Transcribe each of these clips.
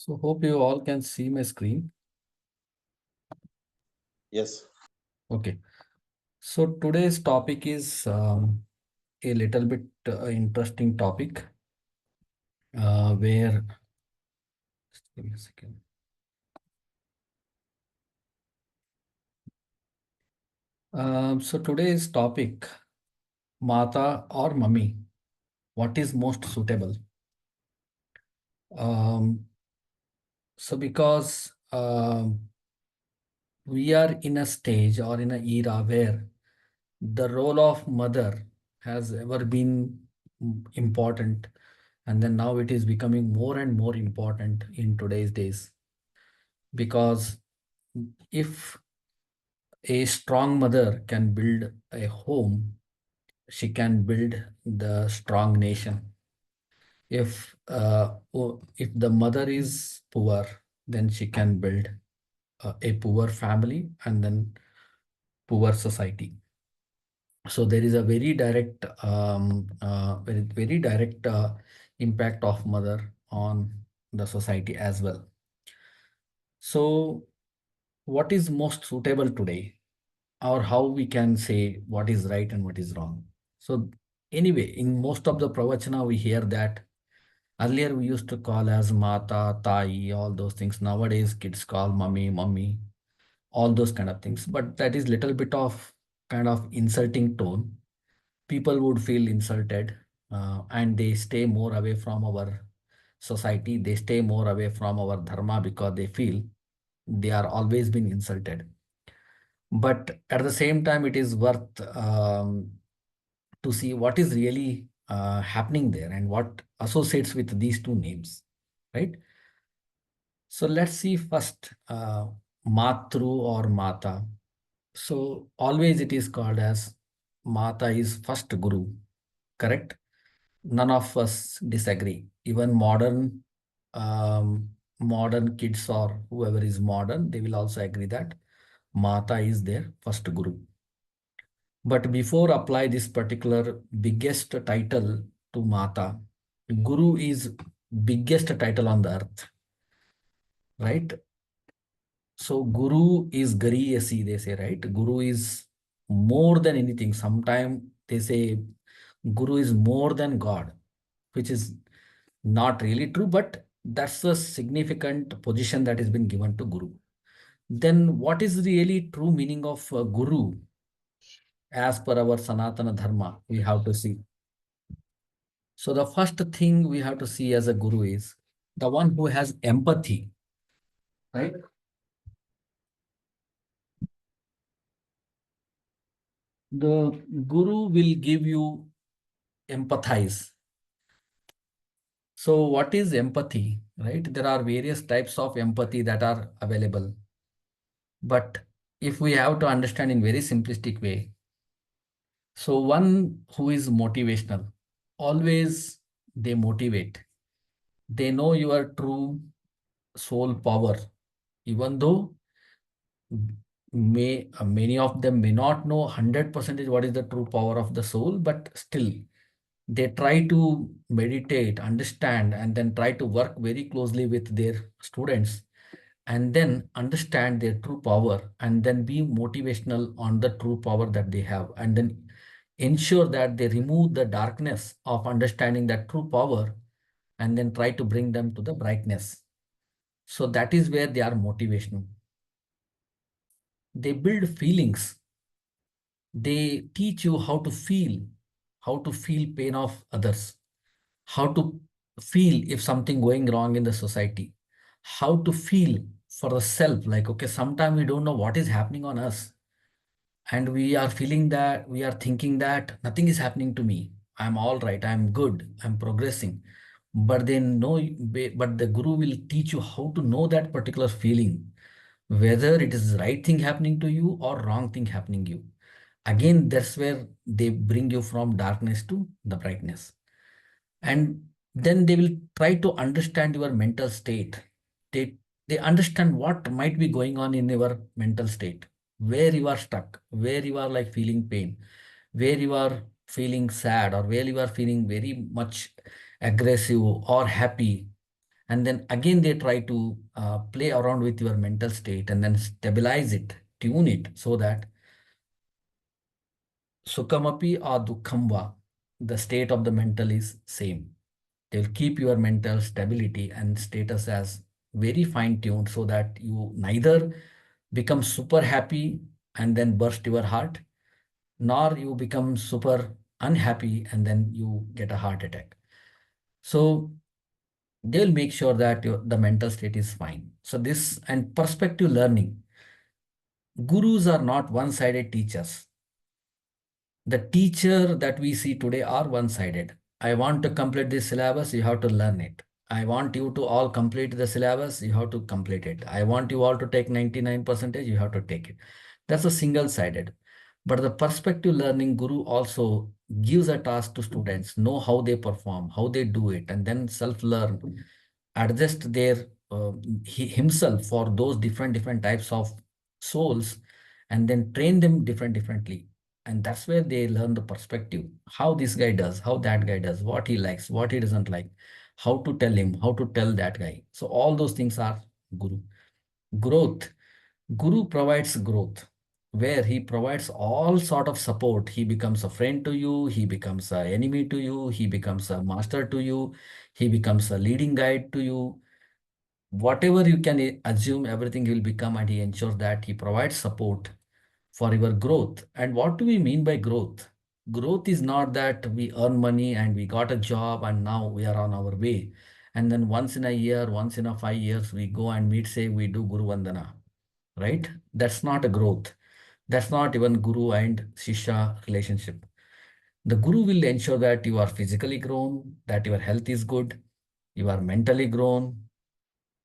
So hope you all can see my screen. Yes. Okay. So today's topic is a little bit interesting topic where, just give me a second. So today's topic, Mata or Mummy, what is most suitable? Um, so because we are in a stage or in an era where the role of mother has ever been important, and then now it is becoming more and more important in today's days, because if a strong mother can build a home, she can build the strong nation. If the mother is poor, then she can build a poor family and then poor society. So there is a very direct impact of mother on the society as well. So what is most suitable today, or how we can say what is right and what is wrong? So anyway, in most of the pravachana we hear that earlier we used to call as mata, tai, all those things. Nowadays kids call mummy, all those kind of things, but that is little bit of kind of insulting tone. People would feel insulted, and they stay more away from our society, they stay more away from our dharma, because they feel they are always been insulted. But at the same time, it is worth to see what is really happening there and what associates with these two names, right? So let's see first, matru or mata. So always it is called as mata is first guru, correct? None of us disagree. Even modern kids or whoever is modern, they will also agree that Mata is their first guru. But before apply this particular biggest title to Mata, Guru is biggest title on the earth, right? So Guru is Gariyasi, they say, right? Guru is more than anything. Sometimes they say Guru is more than God, which is not really true, but that's a significant position that has been given to Guru. Then what is really true meaning of Guru as per our Sanatana Dharma? We have to see. So the first thing we have to see as a Guru is the one who has empathy, right? The Guru will give you empathize. So what is empathy, right? There are various types of empathy that are available. But if we have to understand in very simplistic way, so one who is motivational, always they motivate. They know your true soul power, even though many of them may not know 100% what is the true power of the soul, but still they try to meditate, understand, and then try to work very closely with their students, and then understand their true power, and then be motivational on the true power that they have, and then ensure that they remove the darkness of understanding that true power, and then try to bring them to the brightness. So that is where they are motivational. They build feelings. They teach you how to feel pain of others, how to feel if something going wrong in the society, how to feel for the self, like, okay, sometimes we don't know what is happening on us, and we are feeling that, we are thinking that nothing is happening to me, I'm all right, I'm good, I'm progressing. But then no, but the Guru will teach you how to know that particular feeling, whether it is right thing happening to you or wrong thing happening you. Again, that's where they bring you from darkness to the brightness. And then they will try to understand your mental state. They they understand what might be going on in your mental state, where you are stuck, where you are like feeling pain, where you are feeling sad, or where you are feeling very much aggressive or happy. And then again they try to play around with your mental state and then stabilize it, tune it, so that Sukhamapi or Dukkhamba, the state of the mental is same. They'll keep your mental stability and status as very fine tuned so that you neither become super happy and then burst your heart, nor you become super unhappy and then you get a heart attack. So they'll make sure that the mental state is fine. So this and perspective learning. Gurus are not one-sided teachers. The teacher that we see today are one-sided. I want to complete this syllabus, you have to learn it. I want you to all complete the syllabus, you have to complete it. I want you all to take 99 percentage, you have to take it. That's a single-sided. But the perspective learning guru also gives a task to students, know how they perform, how they do it, and then self-learn, adjust their himself for those different types of souls, and then train them differently. And that's where they learn the perspective, how this guy does, how that guy does, what he likes, what he doesn't like, how to tell him, how to tell that guy. So all those things are guru. Growth. Guru provides growth, where he provides all sort of support. He becomes a friend to you, he becomes an enemy to you, he becomes a master to you, he becomes a leading guide to you. Whatever you can assume, everything he will become, and he ensures that he provides support for your growth. And what do we mean by growth? Growth is not that we earn money and we got a job and now we are on our way. And then once in a year, once in a 5 years, we go and meet, say we do Guru Vandana, right? That's not a growth. That's not even Guru and Shishya relationship. The Guru will ensure that you are physically grown, that your health is good, you are mentally grown,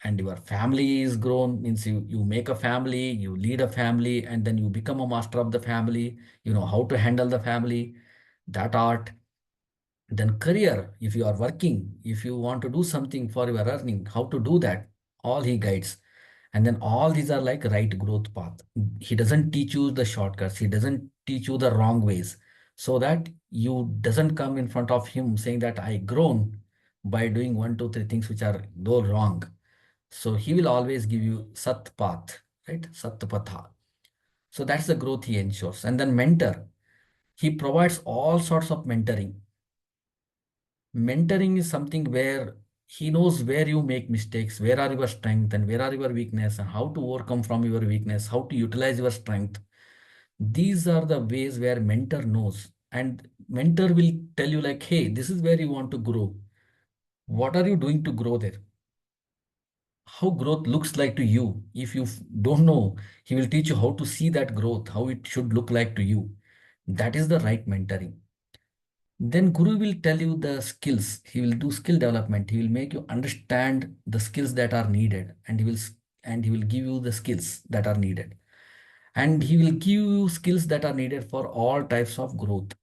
and your family is grown. Means you make a family, you lead a family, and then you become a master of the family. You know how to handle the family, that art. Then career, if you are working, if you want to do something for your earning, how to do that, all he guides. And then all these are like right growth path. He doesn't teach you the shortcuts, he doesn't teach you the wrong ways, so that you doesn't come in front of him saying that I grown by doing one two three things which are though wrong. So he will always give you Sat path, right? Sat patha. So that's the growth he ensures. And then mentor, he provides all sorts of mentoring. Mentoring is something where he knows where you make mistakes, where are your strength and where are your weakness, and how to overcome from your weakness, how to utilize your strength. These are the ways where mentor knows. And mentor will tell you like, hey, this is where you want to grow. What are you doing to grow there? How growth looks like to you. If you don't know, he will teach you how to see that growth, how it should look like to you. That is the right mentoring. Then Guru will tell you the skills. He will do skill development. He will make you understand the skills that are needed, and he will give you the skills that are needed. And he will give you skills that are needed for all types of growth,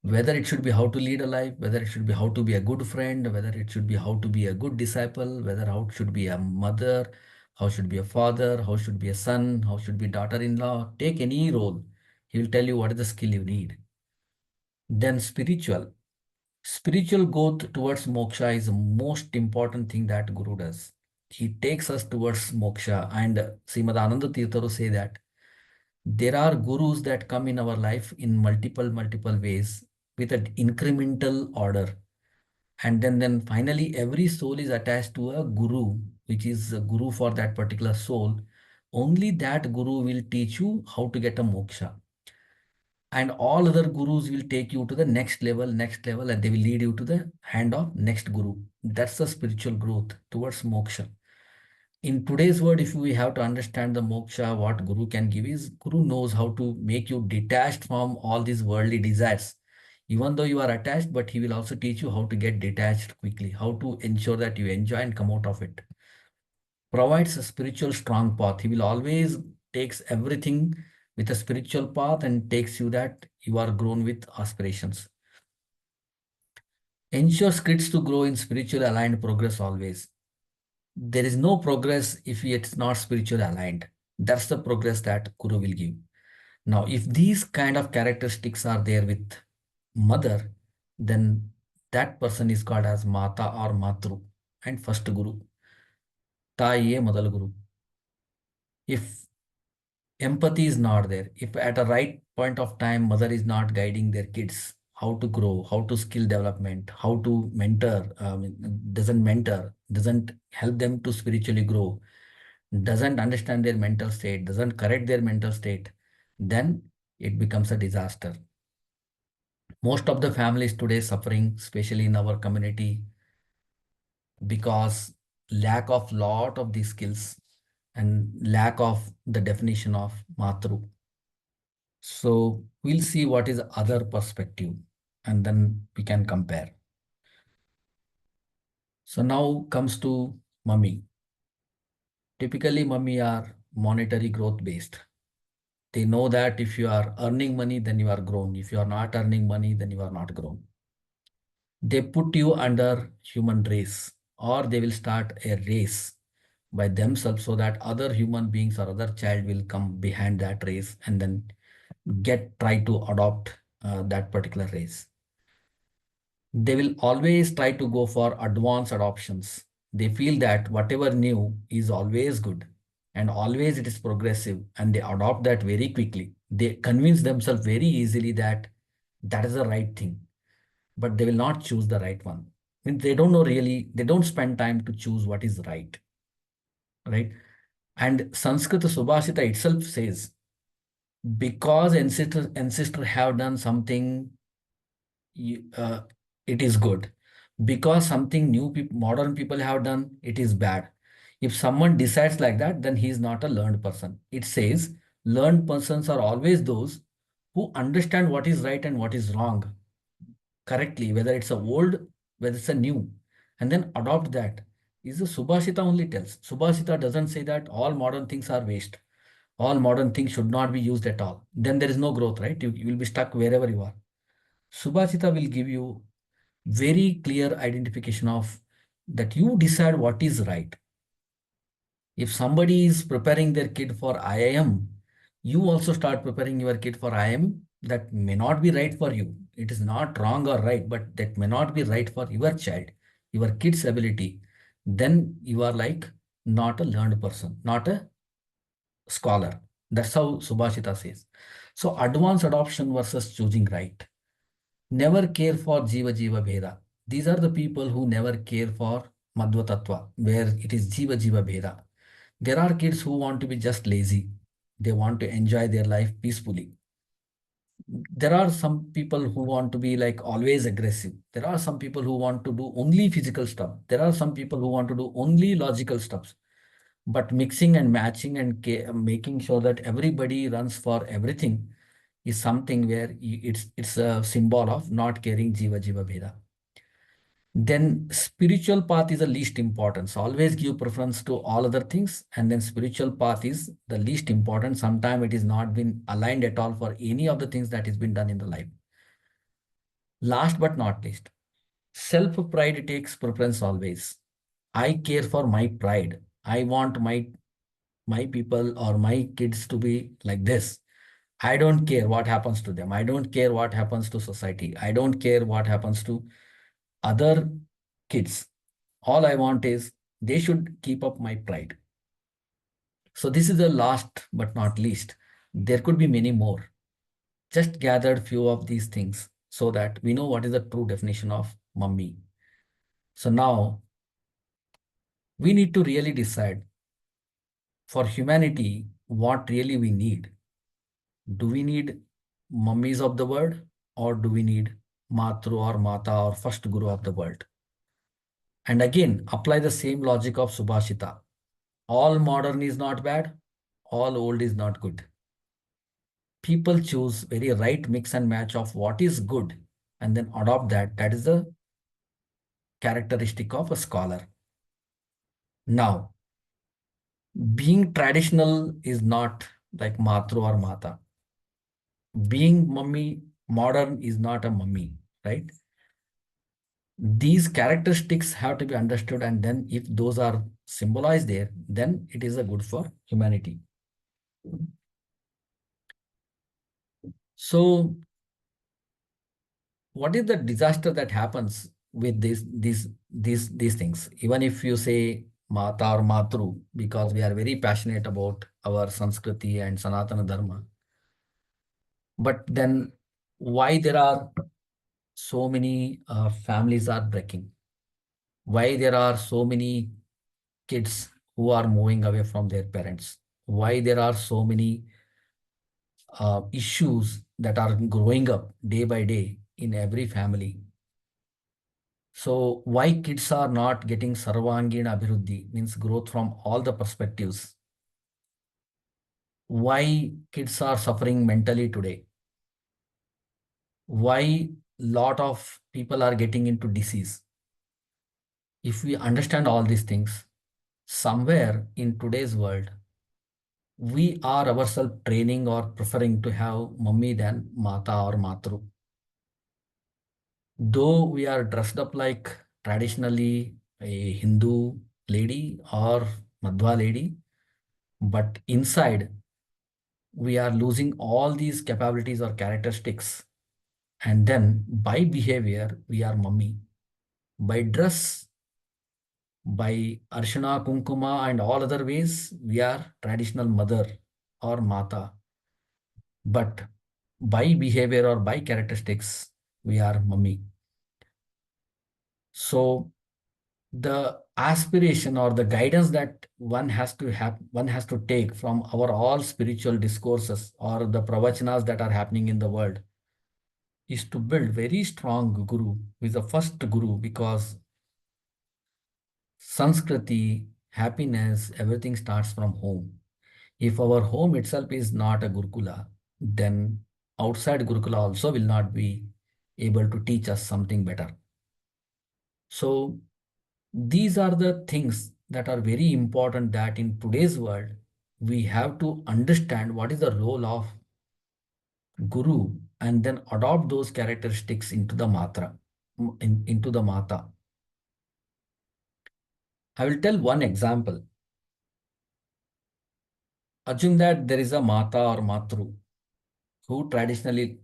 whether it should be how to lead a life, whether it should be how to be a good friend, whether it should be how to be a good disciple, whether how it should be a mother, how should be a father, how should be a son, how should be daughter-in-law. Take any role, he will tell you what is the skill you need. Then spiritual growth towards moksha is the most important thing that Guru does. He takes us towards moksha, and Srimad Ananda Tirtharu say that there are gurus that come in our life in multiple ways with an incremental order. And then finally every soul is attached to a guru, which is a guru for that particular soul. Only that guru will teach you how to get a moksha. And all other gurus will take you to the next level, and they will lead you to the hand of next guru. That's the spiritual growth towards moksha. In today's world, if we have to understand the moksha, what Guru can give is Guru knows how to make you detached from all these worldly desires. Even though you are attached, but he will also teach you how to get detached quickly, how to ensure that you enjoy and come out of it. Provides a spiritual strong path. He will always takes everything with a spiritual path and takes you that you are grown with aspirations. Ensures kids to grow in spiritually aligned progress always. There is no progress if it's not spiritually aligned. That's the progress that Guru will give. Now, if these kind of characteristics are there with mother, then that person is called as Mata or Matru. and first guru. Taiye Madal Guru. If empathy is not there, if at a right point of time mother is not guiding their kids how to grow, how to skill development, how to mentor, doesn't help them to spiritually grow, doesn't understand their mental state, doesn't correct their mental state, then it becomes a disaster. Most of the families today suffering, especially in our community, because lack of lot of these skills and lack of the definition of matru. So we'll see what is the other perspective and then we can compare. So now comes to mummy. Typically mummy are monetary growth based. They know that if you are earning money, then you are grown. If you are not earning money, then you are not grown. They put you under human race, or they will start a race by themselves so that other human beings or other child will come behind that race and then try to adopt that particular race. They will always try to go for advanced adoptions. They feel that whatever new is always good and always it is progressive, and they adopt that very quickly. They convince themselves very easily that that is the right thing, but they will not choose the right one. I mean, they don't know really, they don't spend time to choose what is right, right? And Sanskrit Subhashita itself says, because ancestor have done something, uh, it is good. Because something new modern people have done, it is bad. If someone decides like that, then he is not a learned person. It says learned persons are always those who understand what is right and what is wrong correctly, whether it's a old, whether it's a new, and then adopt that. Is the Subhashita only tells. Subhashita doesn't say that all modern things are waste. All modern things should not be used at all. Then there is no growth, right? You will be stuck wherever you are. Subhashita will give you very clear identification of that you decide what is right. If somebody is preparing their kid for IIM, you also start preparing your kid for IIM. That may not be right for you. It is not wrong or right, but that may not be right for your child, your kid's ability. Then you are like not a learned person, not a scholar. That's how Subhashita says. So advanced adoption versus choosing right. Never care for Jiva Jiva Bheda. These are the people who never care for Madhva Tattva, where it is Jiva Jiva Bheda. There are kids who want to be just lazy. They want to enjoy their life peacefully. There are some people who want to be like always aggressive. There are some people who want to do only physical stuff. There are some people who want to do only logical stuff. But mixing and matching and making sure that everybody runs for everything is something where it's a symbol of not caring Jiva Jiva Bheda. Then spiritual path is the least important. So always give preference to all other things, and then spiritual path is the least important. Sometimes it is not been aligned at all for any of the things that is been done in the life. Last but not least, self pride takes preference always. I care for my pride. I want my people or my kids to be like this. I don't care what happens to them. I don't care what happens to society. I don't care what happens to other kids. All I want is they should keep up my pride. So this is the last but not least. There could be many more. Just gathered few of these things so that we know what is the true definition of mummy. So now we need to really decide for humanity what really we need. Do we need mummies of the world, or do we need matru or mata or first guru of the world? And again, apply the same logic of Subhashita. All modern is not bad, all old is not good. People choose very right mix and match of what is good and then adopt that. That is the characteristic of a scholar. Now, being traditional is not like matru or mata. Being mummy modern is not a mummy, right? These characteristics have to be understood, and then if those are symbolized there, then it is a good for humanity. So what is the disaster that happens with these things. Even if you say mata or matru, because we are very passionate about our Sanskriti and Sanatana Dharma, but then why there are so many families are breaking? Why there are so many kids who are moving away from their parents? Why there are so many issues that are growing up day by day in every family? So why kids are not getting sarvangina abhiruddhi, means growth from all the perspectives? Why kids are suffering mentally today? Why lot of people are getting into disease? If we understand all these things, somewhere in today's world, we are ourselves training or preferring to have mummy than mata or matru. Though we are dressed up like traditionally a Hindu lady or Madhwa lady, but inside we are losing all these capabilities or characteristics. And then by behavior, we are mummy. By dress, by arshana, kunkuma, and all other ways, we are traditional mother or mata. But by behavior or by characteristics, we are mummy. So the aspiration or the guidance that one has to have, one has to take from our all spiritual discourses or the pravachanas that are happening in the world is to build very strong guru who is the first guru, because Sanskriti, happiness, everything starts from home. If our home itself is not a Gurukula, then outside Gurukula also will not be able to teach us something better. So these are the things that are very important, that in today's world we have to understand what is the role of guru and then adopt those characteristics into the matra, into the mata. I will tell one example. Assume that there is a mata or matru who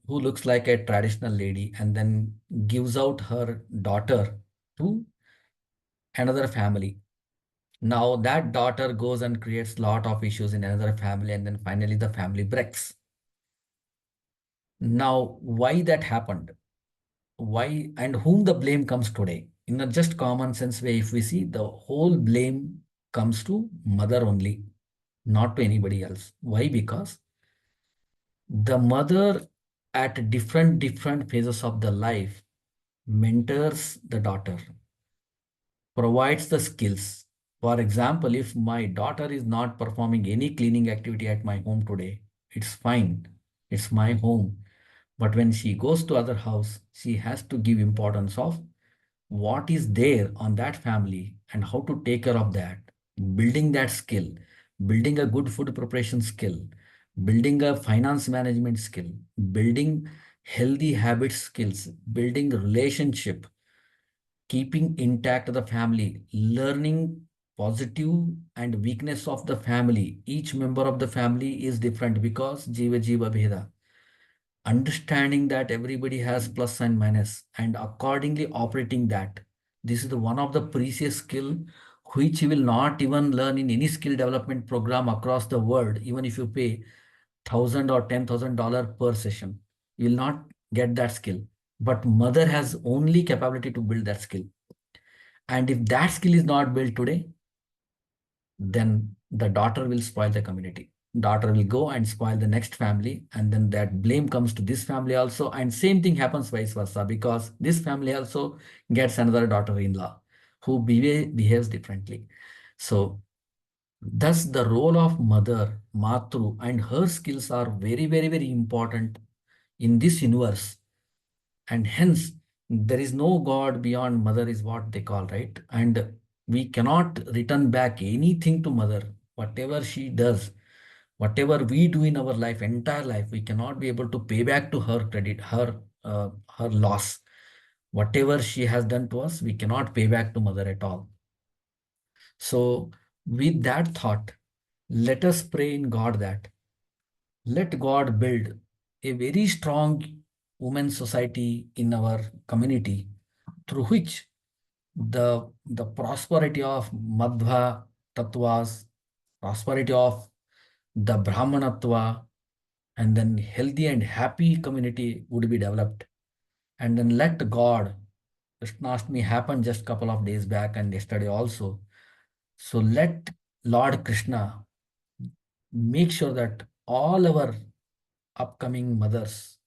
looks like a traditional lady and then gives out her daughter to another family. Now that daughter goes and creates lot of issues in another family, and then finally the family breaks. Now why that happened? Why and whom the blame comes today? In a just common sense way, if we see, the whole blame comes to mother only, not to anybody else. Why? Because the mother at different phases of the life mentors the daughter, provides the skills. For example, if my daughter is not performing any cleaning activity at my home today, it's fine, it's my home. But when she goes to other house, she has to give importance of what is there on that family and how to take care of that, building that skill, building a good food preparation skill, building a finance management skill, building healthy habit skills, building relationship, keeping intact the family, learning positive and weakness of the family. Each member of the family is different because jiva jiva bheda. Understanding that everybody has plus and minus and accordingly operating that. This is the one of the precious skill which you will not even learn in any skill development program across the world. Even if you pay $1,000 or $10,000 per session, you will not get that skill. But mother has only capability to build that skill. And if that skill is not built today, then the daughter will spoil the community. Daughter will go and spoil the next family, and then that blame comes to this family also. And same thing happens vice versa, because this family also gets another daughter-in-law who behaves differently. So thus the role of mother, Matru, and her skills are very, very, very important in this universe. And hence there is no god beyond mother is what they call, right? And we cannot return back anything to mother. Whatever she does, whatever we do in our life, entire life, we cannot be able to pay back to her credit, her loss. Whatever she has done to us, we cannot pay back to mother at all. So with that thought, let us pray in God that let God build a very strong women's society in our community, through which the prosperity of Madhva tattvas, prosperity of the Brahmanatva, and then healthy and happy community would be developed. And then let God, Krishnastami happened just couple of days back and yesterday also. So let Lord Krishna make sure that all our upcoming mothers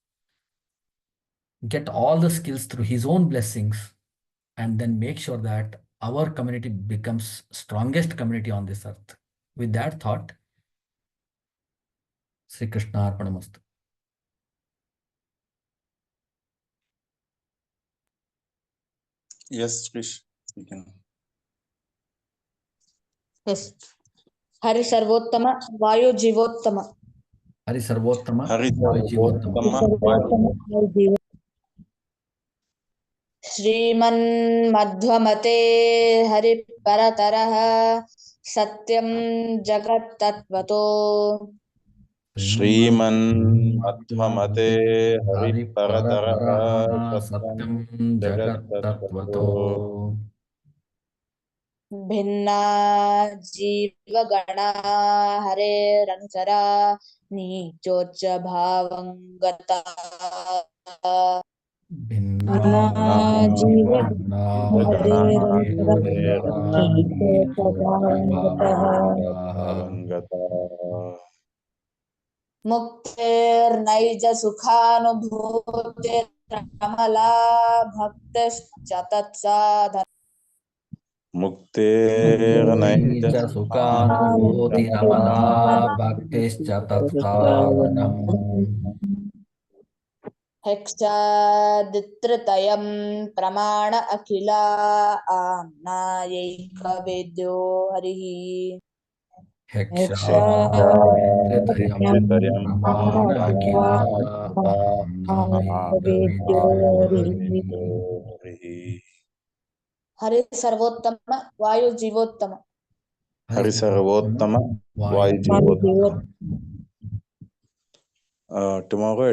get all the skills through his own blessings, and then make sure that our community becomes strongest community on this earth. With that thought, Sri Krishna Arpanamastu. Yes, Krish, you can. Yes. Hari Sarvottama, Vayu Jivottama. Hari Sarvottama, Hari Vayu Jivottama. Sarvottama, श्रीमन्मध्वमते हरिपरतरः सत्यं जगत्तत्त्वतो श्रीमन्मध्वमते हरिपरतरः सत्यं सत्यं जगत्तत्त्वतो भिन्ना जीवगणा हरेरनुचरा नीचोच्च भावं गता भिन्ना जीवगणा जीवगणा हरेरनुचरा नीचोच्च भावं गतः भावङ्गतः मुक्तेर्नैज सुखानुभूतिरमला भक्तिश्च तत्साधन मुक्तेर्नैज च सुखानुभूतिरमला भक्तिश्च तत्साधनम् हेक्षादित्रतयं प्रमाण अखिला आम्नायैकवेद्यो हरिः हेक्षादित्रयं हेक्षादित्रयं प्रमाण अखिला आम्नायैकवेद्यो आम्नायैकवेद्यो हरिः हरि सर्वोत्तम वायु जीवोत्तम हरि सर्वोत्तम वायु वायु जीवोत्तम. Tomorrow